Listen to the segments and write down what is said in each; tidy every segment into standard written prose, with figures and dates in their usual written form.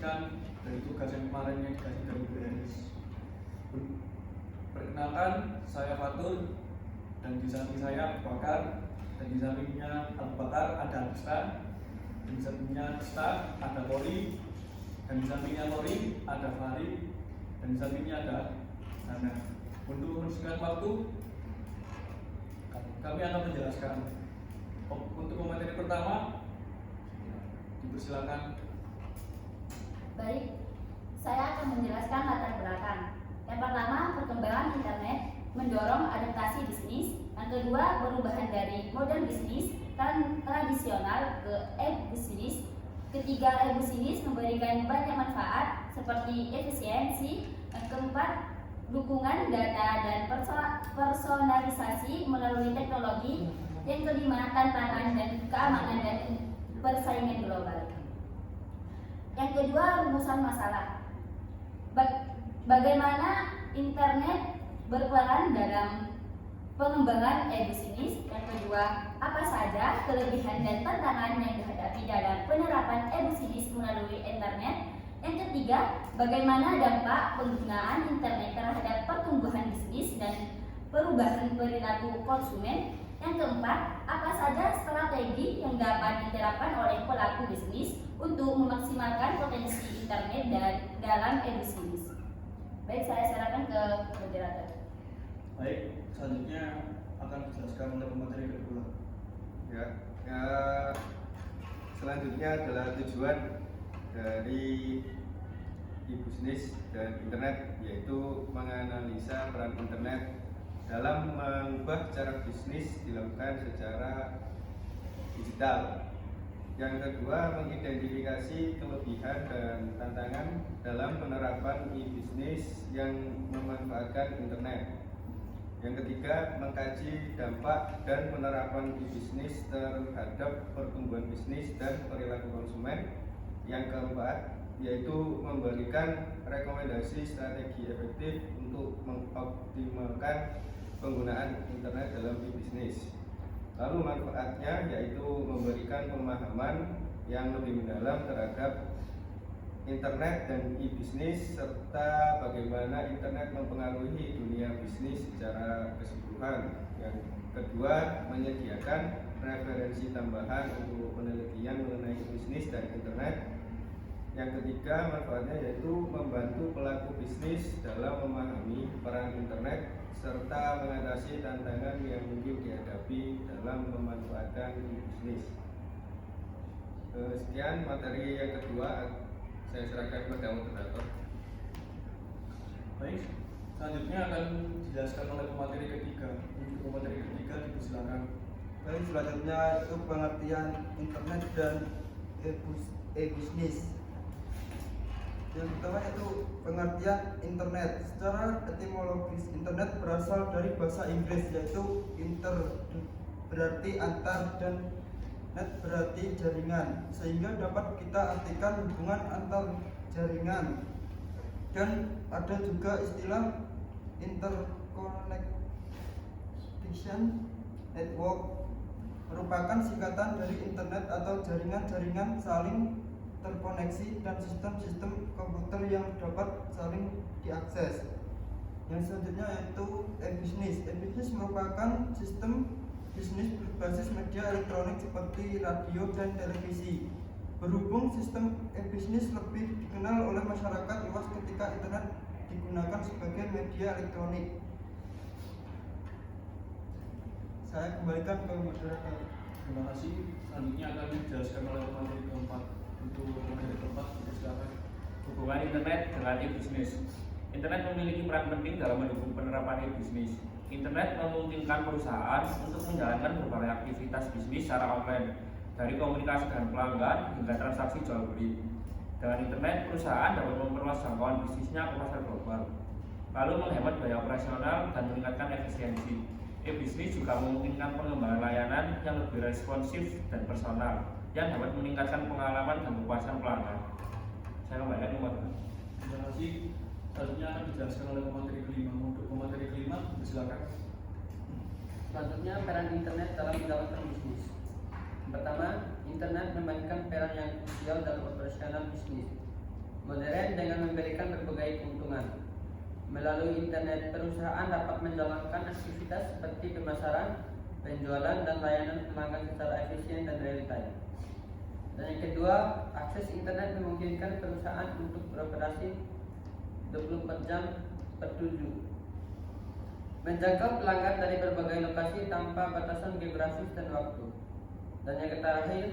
melanjutkan dari tugas yang kemarin yang dikasih dari Bu Eris. Perkenalkan, saya Fatur, dan di samping saya Abu Bakar, dan di sampingnya Abu Bakar ada Dista, dan di sampingnya Dista ada Lori, dan di sampingnya Lori ada Fari, dan di sampingnya ada Sana. Untuk menyingkat waktu, kami akan menjelaskan untuk materi pertama. Dipersilakan. Baik, saya akan menjelaskan latar belakang. Yang pertama, perkembangan internet mendorong adaptasi bisnis. Yang kedua, perubahan dari model bisnis tradisional ke e-bisnis. Ketiga, e-bisnis memberikan banyak manfaat seperti efisiensi. Yang keempat, dukungan data dan personalisasi melalui teknologi. Yang kelima, tantangan dan keamanan dan persaingan global. Yang kedua, rumusan masalah. Bagaimana internet berperan dalam pengembangan e-bisnis. Yang kedua, apa saja kelebihan dan tantangan yang dihadapi dalam penerapan e-bisnis melalui internet. Yang ketiga, bagaimana dampak penggunaan internet terhadap pertumbuhan bisnis dan perubahan perilaku konsumen. Yang keempat, apa saja strategi yang dapat diterapkan oleh pelaku bisnis untuk memaksimalkan potensi internet dalam e-bisnis. Baik, saya serahkan ke moderator. Baik, selanjutnya akan dijelaskan oleh pemateri kedua. Ya, selanjutnya adalah tujuan dari e-bisnis dan internet, yaitu menganalisa peran internet dalam mengubah cara bisnis dilakukan secara digital. Yang kedua, mengidentifikasi kelebihan dan tantangan dalam penerapan e-bisnis yang memanfaatkan internet. Yang ketiga, mengkaji dampak dan penerapan e-bisnis terhadap pertumbuhan bisnis dan perilaku konsumen. Yang keempat, yaitu memberikan rekomendasi strategi efektif untuk mengoptimalkan penggunaan internet dalam e-bisnis. Lalu manfaatnya yaitu memberikan pemahaman yang lebih mendalam terhadap internet dan e-bisnis, serta bagaimana internet mempengaruhi dunia bisnis secara keseluruhan. Yang kedua, menyediakan referensi tambahan untuk penelitian mengenai bisnis dan internet. Yang ketiga, manfaatnya yaitu membantu pelaku bisnis dalam memahami peran internet serta mengatasi tantangan yang mungkin dihadapi dalam memanfaatkan bisnis. Sekian materi yang kedua, saya serahkan kepada moderator. Baik, selanjutnya akan dijelaskan oleh pemateri ketiga. Untuk pemateri ketiga dipersilakan. Baik, selanjutnya itu pengertian internet dan e-bisnis. Yang pertama itu pengertian internet. Secara etimologis, internet berasal dari bahasa Inggris, yaitu inter berarti antar dan net berarti jaringan, sehingga dapat kita artikan hubungan antar jaringan. Dan ada juga istilah interconnection network, merupakan singkatan dari internet atau jaringan-jaringan saling terkoneksi dan sistem-sistem komputer yang dapat saling diakses. Yang selanjutnya yaitu e-bisnis. E-bisnis merupakan sistem bisnis berbasis media elektronik seperti radio dan televisi. Berhubung sistem e-bisnis lebih dikenal oleh masyarakat luas ketika internet digunakan sebagai media elektronik. Saya kembalikan ke moderator. Terima kasih. Selanjutnya akan dijelaskan oleh pemateri keempat. Untuk pemateri keempat, dipersilakan. Hubungan internet dengan e-bisnis. Internet memiliki peran penting dalam mendukung penerapan e-bisnis. Internet memungkinkan perusahaan untuk menjalankan berbagai aktivitas bisnis secara online, dari komunikasi dengan pelanggan hingga transaksi jual beli. Dengan internet, perusahaan dapat memperluas jangkauan bisnisnya ke pasar global, lalu menghemat biaya operasional dan meningkatkan efisiensi. E-bisnis juga memungkinkan pengembangan layanan yang lebih responsif dan personal, yang dapat meningkatkan pengalaman dan kepuasan pelanggan. Saya kembalikan ke Bapak. Terima kasih. Selanjutnya akan dijelaskan oleh pemateri kelima. Untuk pemateri kelima, silakan. Selanjutnya, peran internet dalam menjalankan bisnis. Pertama, internet memainkan peran yang krusial dalam operasional bisnis. modern dengan memberikan berbagai keuntungan. Melalui internet, perusahaan dapat menjalankan aktivitas seperti pemasaran, penjualan, dan layanan pelanggan secara efisien dan real time. Dan yang kedua, akses internet memungkinkan perusahaan untuk beroperasi 24 jam per 7, menjangkau pelanggan dari berbagai lokasi tanpa batasan geografis dan waktu. Dan yang terakhir,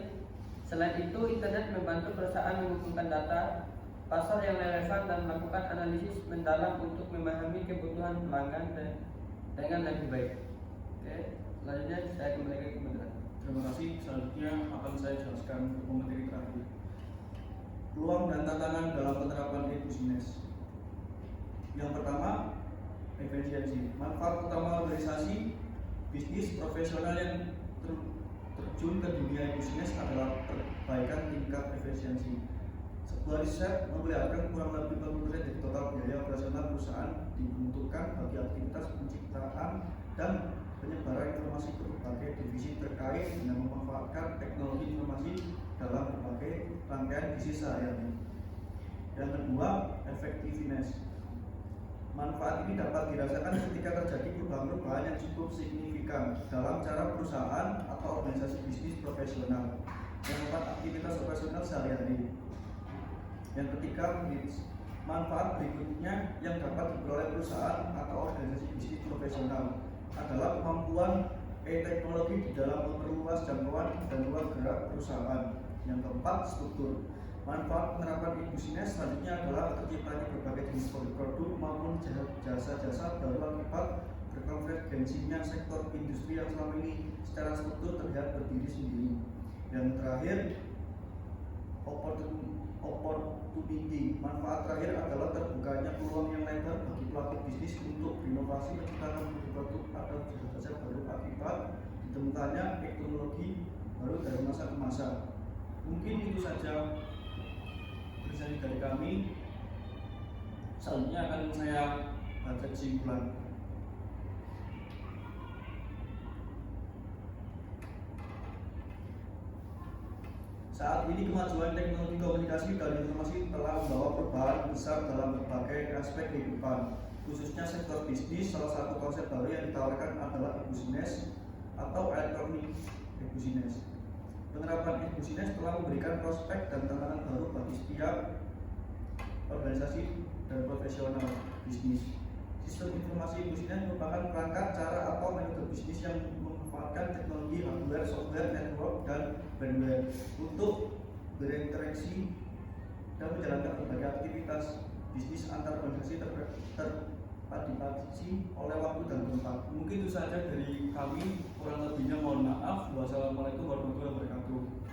selain itu, internet membantu perusahaan mengumpulkan data pasar yang relevan dan melakukan analisis mendalam untuk memahami kebutuhan pelanggan dengan lebih baik. Oke, selanjutnya saya kembali ke moderator. Terima kasih. Selanjutnya akan saya jelaskan untuk materi terakhir. Peluang dan tantangan dalam penerapan e-business. Yang pertama, efisiensi. Manfaat utama organisasi bisnis profesional yang terjun ke dunia e-business adalah perbaikan tingkat efisiensi. Sebuah riset memperlihatkan kurang lebih 40% dari total biaya operasional perusahaan dibutuhkan bagi aktivitas penciptaan dan penyebaran informasi ke berbagai divisi terkait dengan memanfaatkan teknologi informasi dalam berbagai rangkaian bisnis sehari-hari. Yang kedua, effectiveness. Manfaat ini dapat dirasakan ketika terjadi perubahan-perubahan yang cukup signifikan dalam cara perusahaan atau organisasi bisnis profesional melakukan aktivitas operasional sehari-hari. Yang ketiga, manfaat berikutnya yang dapat diperoleh perusahaan atau organisasi bisnis profesional adalah kemampuan teknologi di dalam memperluas jangkauan dan ruang gerak perusahaan. Yang keempat, struktur. Manfaat penerapan e-business selanjutnya adalah terciptanya berbagai jenis produk maupun jasa-jasa baru akibat berkonvergensinya sektor industri yang selama ini secara struktur terlihat berdiri sendiri. Yang terakhir, opportunity. Manfaat terakhir adalah terbukanya peluang yang lebar bagi pelaku bisnis untuk berinovasi menciptakan produk atau jasa-jasa baru akibat ditemukannya teknologi baru dari masa ke masa. Mungkin itu saja presentasi dari kami. Selanjutnya akan saya baca kesimpulan. Saat ini kemajuan teknologi komunikasi dan informasi telah membawa perubahan besar dalam berbagai aspek kehidupan, khususnya sektor bisnis. Salah satu konsep baru yang ditawarkan adalah e-business atau electronic e-business. Penerapan e-business telah memberikan prospek dan tantangan baru bagi setiap organisasi dan profesional bisnis. Sistem informasi e-business merupakan perangkat, cara atau metode bisnis yang memanfaatkan teknologi hardware, software, network, dan bandwidth untuk berinteraksi dan menjalankan berbagai aktivitas bisnis antar organisasi terpatipasi oleh waktu dan tempat. Mungkin itu saja dari kami. Kurang lebihnya mohon maaf. Wassalamualaikum warahmatullahi wabarakatuh.